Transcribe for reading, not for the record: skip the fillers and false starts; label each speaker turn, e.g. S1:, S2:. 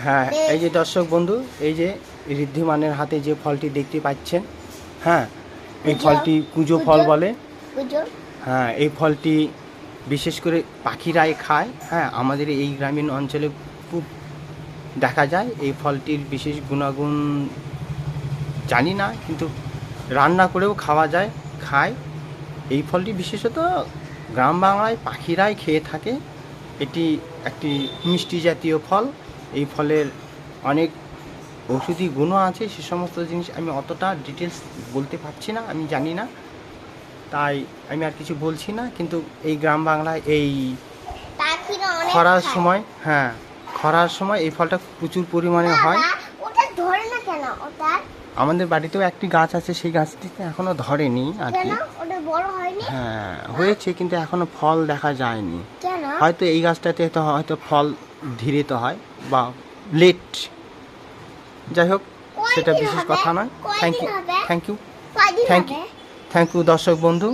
S1: হ্যাঁ, এই যে দর্শক বন্ধু, এই যে ঋদ্ধিমানের হাতে যে ফলটি দেখতে পাচ্ছেন, হ্যাঁ, এই ফলটি কুজো ফল বলে। হ্যাঁ, এই ফলটি বিশেষ করে পাখিরাই খায়। হ্যাঁ, আমাদের এই গ্রামীণ অঞ্চলে খুব দেখা যায়। এই ফলটির বিশেষ গুণাগুণ জানি না, কিন্তু রান্না করেও খাওয়া যায়, খায়। এই ফলটি বিশেষত গ্রাম বাংলায় পাখিরাই খেয়ে থাকে। এটি একটি মিষ্টি জাতীয় ফল। এই ফলের অনেক ঔষধি গুণও আছে। সে সমস্ত জিনিস আমি অতটা ডিটেলস বলতে পারছি না, আমি জানি না, তাই আমি আর কিছু বলছি না। কিন্তু এই গ্রাম বাংলায় এই খরার সময়, হ্যাঁ, খরার সময় এই ফলটা প্রচুর পরিমাণে হয়। আমাদের বাড়িতেও একটি গাছ আছে, সেই গাছটিতে এখনো ধরেনি আর কি। হ্যাঁ, হয়েছে, কিন্তু এখনো ফল দেখা যায়নি। হয়তো এই গাছটাতে তো হয়তো ফল ধীরে তো হয় বা লেট, যাই হোক, সেটা বিশেষ কথা নয়। Thank you, thank you, thank you, thank you দর্শক বন্ধু।